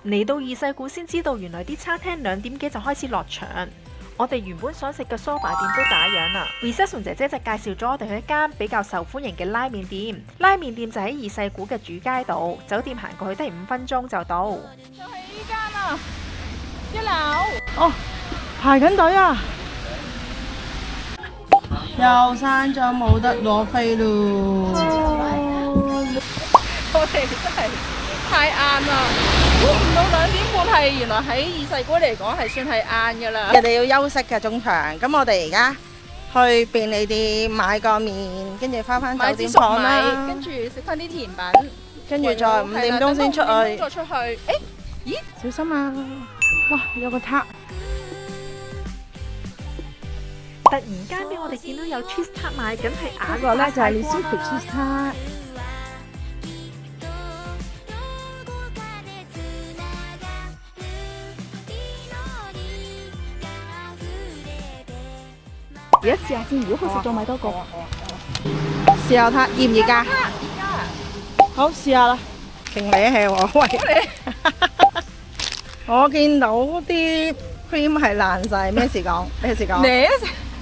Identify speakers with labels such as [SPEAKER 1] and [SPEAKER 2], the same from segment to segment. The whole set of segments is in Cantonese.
[SPEAKER 1] 嚟到二世古先知道，原來啲餐廳2點幾就開始落場。我哋原本想食嘅梳化店都打烊啦。reception 姐姐就介紹咗我哋去一間比較受歡迎嘅拉麵店。拉麵店就喺二世古嘅主街度，酒店行過去得5分鐘就到。
[SPEAKER 2] 就係呢間啊，1樓。哦，排緊隊啊！又閂咗，冇得攞飛咯。我哋真係太晏啦，估唔到2點半係原來喺二世古嚟講係算係晏噶啦。人哋要休息嘅中場，咁我哋而家去便利店買個麵，跟住翻酒店房啦，跟住食翻啲甜品，跟住再5點鐘先出去。再出去，咦？小心啊！哇，有個塔。
[SPEAKER 1] 突然間俾我哋見到有 cheese tart 賣，梗係
[SPEAKER 2] 嗰個咧就係 Recipe cheese tart。而家試下先，如果佢食咗買多個。豉油塔熱唔熱㗎？好，試下啦。勁你氣喎，喂！我見到啲 cream 係爛晒，咩事講？咩事講？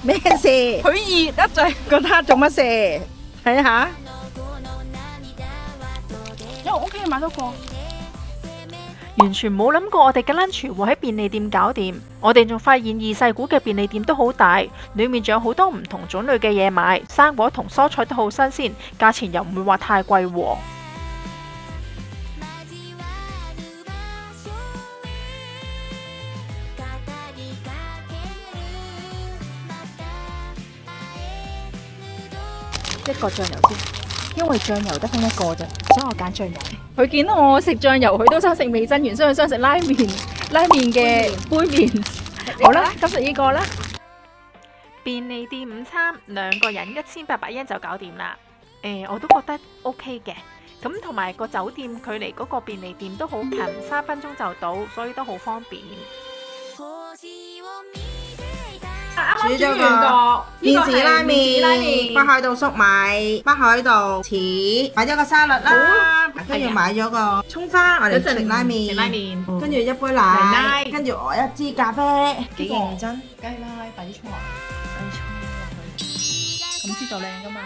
[SPEAKER 2] 咩事？佢熱得滯，個塔做乜事？睇下。因為我屋企買多個。
[SPEAKER 1] 完全冇諗過我哋嘅 lunch 會喺便利店搞掂。我哋仲發現二世古嘅便利店都好大，裏面仲有好多唔同種類嘅嘢買，生果同蔬菜都好新鮮，價錢又唔會話太貴喎。
[SPEAKER 2] 一個醬油先，因為醬油得翻一個啫，所以我揀醬油。佢見到我食醬油，佢都想食味噌圓，所以想食拉麵嘅杯麵。好啦，咁食呢個啦。
[SPEAKER 1] 便利店午餐2個人1800yen就搞掂啦。我都覺得 OK 嘅。咁同埋個酒店距離嗰個便利店都好近，3分鐘就到，所以都好方便。
[SPEAKER 2] 煮咗個麵豉拉麵，北海道粟米、北海道柿，買咗個沙律啦，跟住買咗個葱花，我哋食拉麵，跟住一杯奶，跟住我一支咖啡。幾認真？梗係啦，底葱落去，咁先就靚噶嘛。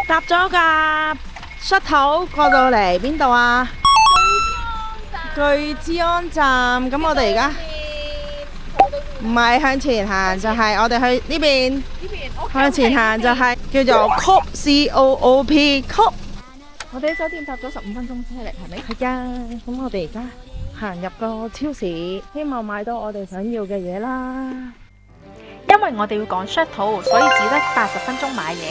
[SPEAKER 2] 搭咗架shuttle過到嚟邊度啊？巨之安站，咁我哋而家唔係向前行，就係我哋去呢邊。向前行就係叫做 Coop。我哋喺酒店搭咗15分鐘車嚟，係咪？係啊，咁我哋而家行入個超市，希望買到我哋想要嘅嘢啦。
[SPEAKER 1] 因為我哋要趕 shuttle，所以只得80分鐘買嘢。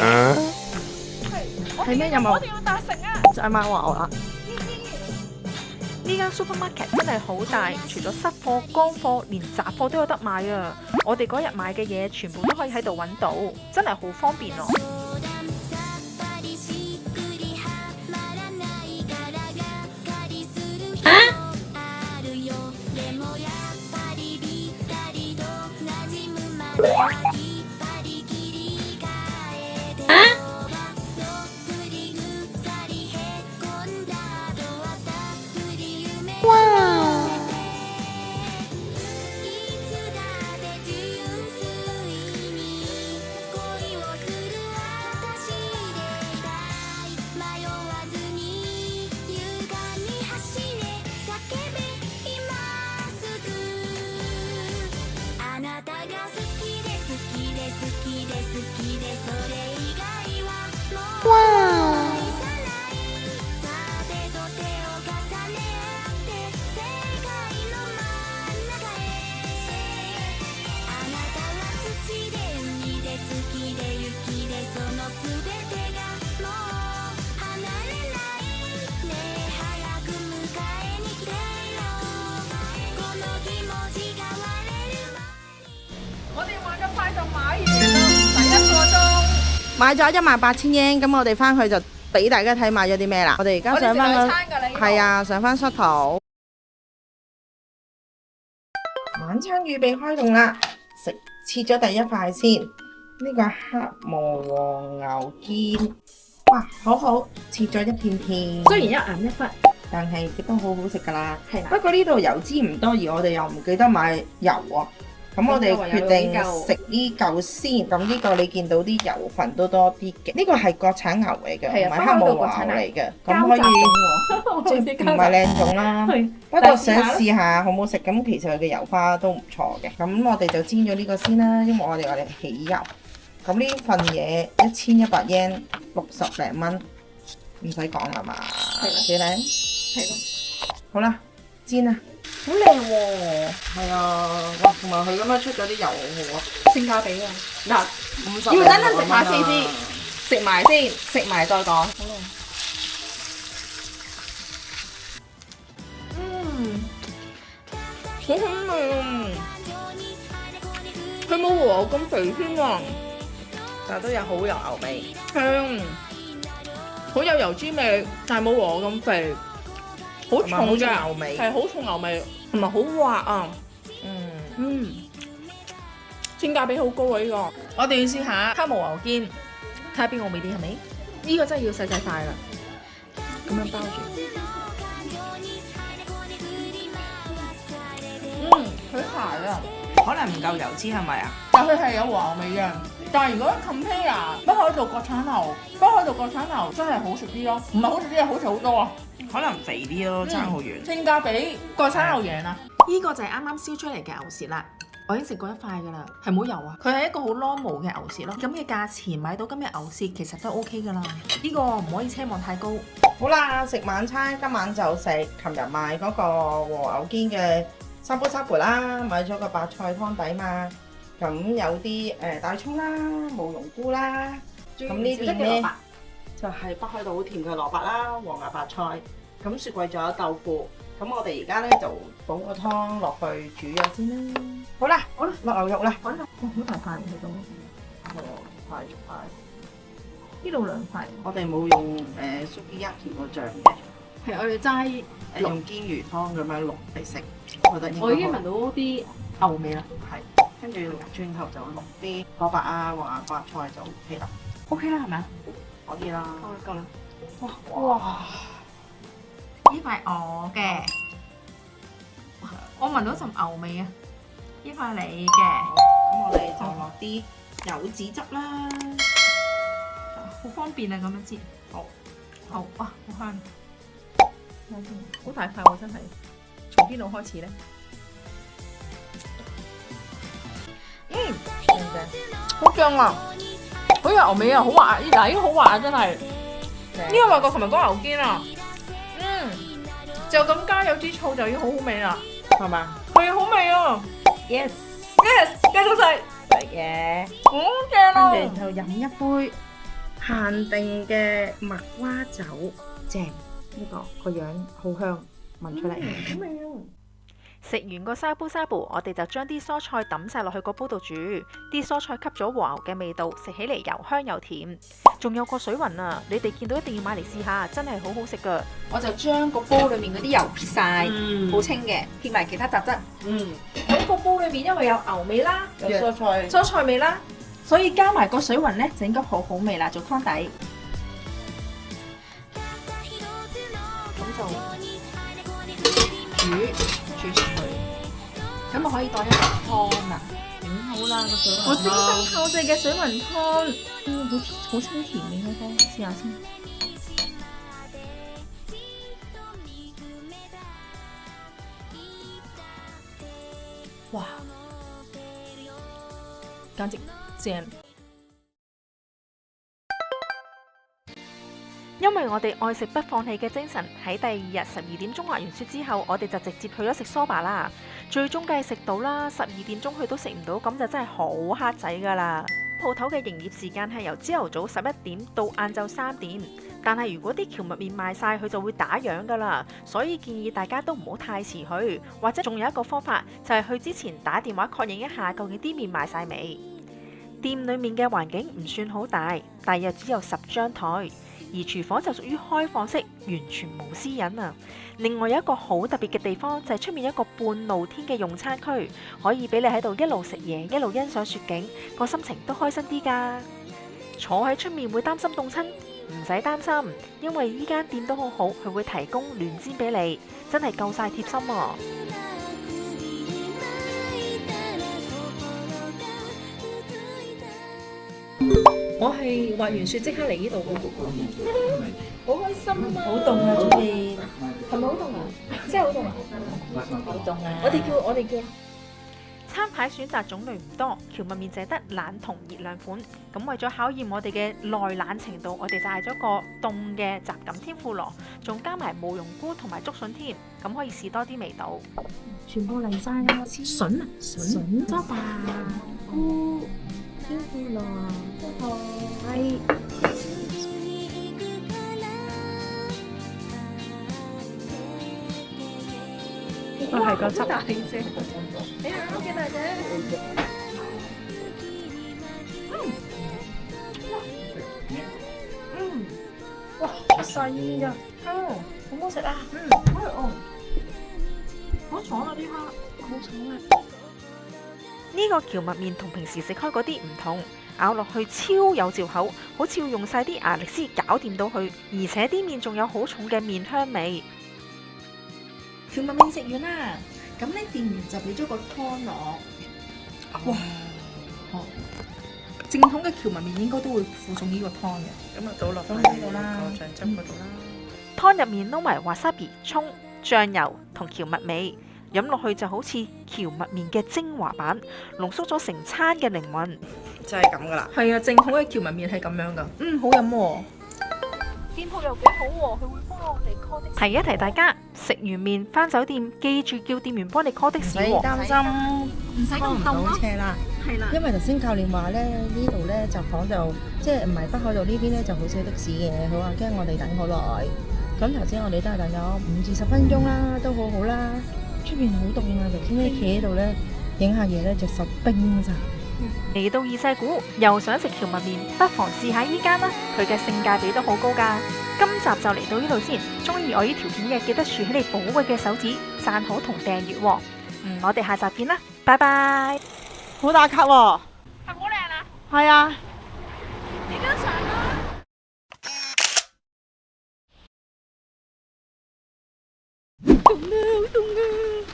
[SPEAKER 2] 係咩？有冇？我哋要搭食啊！就係買牛啦。
[SPEAKER 1] 呢間 supermarket 真係好大，除咗濕貨、乾貨，連雜貨都有得買啊！我哋嗰日買嘅嘢全部都可以喺度揾到，真係好方便咯。
[SPEAKER 2] 買咗18000 yen，咁我哋翻去就俾大家睇買咗啲咩啦。我哋而家上翻個係啊，上翻 shuttle。晚餐預備開動啦，切咗第一塊先。呢個黑毛和牛肩，哇，好好切咗一片片，
[SPEAKER 1] 雖然一岩一忽，
[SPEAKER 2] 但係亦都好好食㗎啦。
[SPEAKER 1] 係啦
[SPEAKER 2] 不過呢度油脂唔多，而我哋又唔記得買油喎。咁我哋決定食呢嚿先。咁呢個你見到啲油份都多啲嘅。呢個係國產牛嚟嘅，唔係黑毛牛嚟嘅。咁可以即係唔係靚種啦。不過想試下好唔好食，咁其實佢嘅油花都唔錯嘅。咁我哋就煎咗呢個先啦，因為我哋起油。咁呢份嘢1100 yen 60零蚊，唔使講啦嘛。
[SPEAKER 1] 係啦，
[SPEAKER 2] 幾靚？
[SPEAKER 1] 係咯。
[SPEAKER 2] 好啦，煎啊！
[SPEAKER 1] 好靚喎，
[SPEAKER 2] 係啊，哇！同埋佢咁樣出咗啲油好啊，
[SPEAKER 1] 性價比啊！嗱，
[SPEAKER 2] 50
[SPEAKER 1] 要等陣食下先先，食埋先，食埋再講。好靚。好香啊！佢冇和牛咁肥添啊，
[SPEAKER 2] 但都有好油牛味。
[SPEAKER 1] 香，好有油脂味，但係冇和牛咁肥，好重嘅
[SPEAKER 2] 牛味，
[SPEAKER 1] 係好重牛味，同埋好滑啊！性價比好高啊！呢個我哋要試下黑毛牛肩，睇下邊個味啲係咪？呢個真係要細細塊啦，咁樣包住。佢柴啊，
[SPEAKER 2] 可能唔夠油脂係咪啊？
[SPEAKER 1] 但佢係有和牛味嘅。但係如果 compare 北海道國產牛，北海道國產牛真係好食啲咯，唔係好食啲係好食好多啊！
[SPEAKER 2] 可能肥啲咯，爭好遠。
[SPEAKER 1] 性價比國產牛贏啊！呢個就係啱啱燒出嚟嘅牛舌啦。我已經食過一塊㗎啦，係冇油啊！佢係一個好 normal 嘅牛舌咯，咁嘅價錢買到今日牛舌其實都 OK 㗎啦。呢個唔可以奢望太高。
[SPEAKER 2] 好啦，食晚餐今晚就食琴日買嗰個和牛肩嘅三杯沙盤啦，買咗個白菜湯底嘛。咁有啲大葱啦、冇龍菇啦。咁呢邊咧就係北海道好甜嘅蘿蔔啦、黃芽白菜。咁雪櫃仲有豆腐。咁我哋而家咧就倒個湯落去煮咗先啦。好啦，好啦，落牛肉啦。
[SPEAKER 1] 好大塊唔去到，
[SPEAKER 2] 快速快。
[SPEAKER 1] 呢度兩塊。
[SPEAKER 2] 我哋冇用sukiyaki 個醬嘅，
[SPEAKER 1] 係我哋齋
[SPEAKER 2] 用煎魚湯咁樣淥嚟食，我覺得應該好。
[SPEAKER 1] 我已經聞到啲牛味啦。
[SPEAKER 2] 係，跟住轉頭就淥啲蘿蔔啊、黃芽白菜就 OK 啦。
[SPEAKER 1] OK 啦，係咪啊？
[SPEAKER 2] 可以啦。
[SPEAKER 1] 夠啦。
[SPEAKER 2] 哇！
[SPEAKER 1] 呢塊我嘅，我聞到陣牛味啊！呢塊你嘅，
[SPEAKER 2] 咁我哋就落啲柚子汁啦，
[SPEAKER 1] 好方便啊！咁樣煎，
[SPEAKER 2] 好，
[SPEAKER 1] 哇，好香，好大塊喎，真係。從邊度開始咧？好醬啊！好有牛味啊，好滑！嗱，呢個好滑啊，真係。呢個外國琴日講牛肩啊。就咁加有啲醋就已經好好味啦，
[SPEAKER 2] 係嘛？
[SPEAKER 1] 係啊，好味啊
[SPEAKER 2] ！Yes，
[SPEAKER 1] 繼續食，
[SPEAKER 2] 食嘢，
[SPEAKER 1] 好正啊！
[SPEAKER 2] 跟住就飲一杯限定嘅麥瓜酒，正呢個個樣好香，聞出嚟。好味啊！
[SPEAKER 1] 食完個沙煲，我哋就將啲蔬菜抌晒落去個煲度煮，啲蔬菜吸咗和牛嘅味道，食起嚟又香又甜。仲有個水雲啊，你哋見到一定要買嚟試下，真係好好食噶。我就將個煲裏面嗰啲油撇晒，好清嘅，撇埋其他雜質。咁個煲裏面因為有牛味啦，
[SPEAKER 2] 有蔬
[SPEAKER 1] 菜味啦，所以加埋個水雲呢，就應該好好味啦，做湯底。咁就煮熟佢，咁我可以當一個湯啦。好啦，個水雲湯。我精心炮製嘅水雲湯，好清甜嘅嗰個，試下先。哇，簡直正！因為我哋愛食不放棄嘅精神，喺第二日12點鐘滑完雪之後，我哋就直接去咗食梳打啦。最終梗係食到啦，12點鐘去都食唔到，咁就真係好黑仔噶啦。鋪頭嘅營業時間係由朝頭早11點到晏晝3點，但係如果啲蕎麥麵賣晒，佢就會打烊噶啦。所以建議大家都唔好太遲去，或者仲有一個方法就係去之前打電話確認一下究竟啲麵賣晒未。店裡面嘅環境唔算好大，大約只有10張台。而廚房就屬於開放式，完全冇私隱啊！另外有一個好特別嘅地方，就係出面一個半露天嘅用餐區，可以俾你喺度一路食嘢，一路欣賞雪景，個心情都開心啲㗎。坐喺出面會擔心凍親，唔使擔心，因為依間店都好好，佢會提供暖氈俾你，真係夠晒貼心喎。
[SPEAKER 3] 我係滑完雪即刻嚟呢度嘅，好開心啊！
[SPEAKER 2] 好凍啊！出邊
[SPEAKER 3] 係咪好凍啊？真係好凍啊！
[SPEAKER 2] 好凍啊！
[SPEAKER 3] 我哋叫
[SPEAKER 1] 餐牌選擇種類唔多，蕎麥麵淨係得冷同熱兩款。咁為咗考驗我哋嘅耐冷程度，我哋就嗌咗個凍嘅雜錦天婦羅，仲加埋慕容菇同埋竹筍添，咁可以試多啲味道。
[SPEAKER 3] 全部嚟晒啦！筍啊，筍汁啊，菇天婦羅，係。
[SPEAKER 2] 我係個汁
[SPEAKER 3] 大隻，你睇我幾大隻？哇，好細噶，好唔好食啊？好爽啊！呢蝦好爽啊！
[SPEAKER 1] 呢個蕎麥麵同平時食開嗰啲唔同，咬落去超有嚼口，好似要用晒啲牙力先搞掂到佢，而且啲麵仲有好重嘅麵香味。
[SPEAKER 3] 蕎麥麵食完啦，咁咧店員就俾咗個湯我。哇！正統嘅蕎麥麵應該都會附送呢個湯嘅。
[SPEAKER 2] 咁啊，倒落
[SPEAKER 3] 倒
[SPEAKER 2] 去
[SPEAKER 3] 喺度啦
[SPEAKER 2] 個醬汁嗰度啦。
[SPEAKER 1] 湯入面撈埋 wasabi、葱、醬油同蕎麥味，飲落去就好似蕎麥麵嘅精華版，濃縮咗成餐嘅靈魂。
[SPEAKER 2] 就係咁噶啦。
[SPEAKER 3] 係啊，正統嘅蕎麥麵係咁樣噶。好飲喎。
[SPEAKER 1] 店鋪又幾好喎，佢會幫我哋 call 的士。提一提大家，食完麵返酒店，記住叫店員幫你 call 的士喎。
[SPEAKER 2] 擔心
[SPEAKER 3] 唔使
[SPEAKER 2] 幫唔到車啦。
[SPEAKER 3] 係啦。
[SPEAKER 4] 因為頭先教練話咧，呢度咧集房就即係唔係北海道呢邊咧就好少的士嘅，佢話驚我哋等好耐。咁頭先我哋都係等咗5至10分鐘啦，都好好啦。出邊好凍啊，頭先咧企喺度咧影下嘢咧，隻手冰晒。
[SPEAKER 1] 嚟到二世古，又想食蕎麥麵，不妨試下依間啦，佢嘅性價比都好高㗎。今集就嚟到呢度先，中意我呢條片嘅記得豎起你寶貴嘅手指，讚好同訂閱喎。我哋下集見啦，拜拜。
[SPEAKER 2] 好打卡喎。
[SPEAKER 1] 係好靚啊！
[SPEAKER 2] 係啊。
[SPEAKER 1] 你張相啦。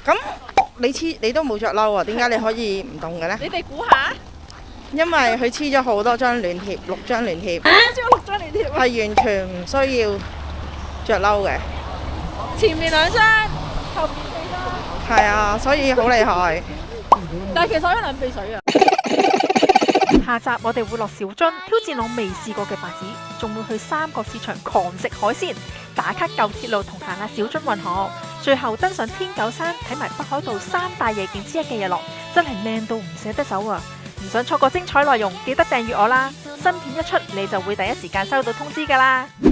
[SPEAKER 2] 咁你都冇着褸啊？點解你可以唔凍嘅咧？
[SPEAKER 1] 你哋估下？
[SPEAKER 2] 因為佢黐咗好多張暖貼，6張暖貼，
[SPEAKER 1] 張6張你貼
[SPEAKER 2] 係完全唔需要着褸嘅。
[SPEAKER 1] 前面2張，後面4張。
[SPEAKER 2] 係啊，所以好厲害。
[SPEAKER 1] 但係其實我一兩鼻水啊！下集我哋會落小樽挑戰我未試過嘅白子，仲會去3個市場狂食海鮮，打卡舊鐵路同行下小樽運河，最後登上天狗山睇埋北海道3大夜景之一嘅日落，真係靚到唔捨得走啊！唔想錯過精彩內容，記得訂閱我啦！新片一出，你就會第一時間收到通知㗎啦〜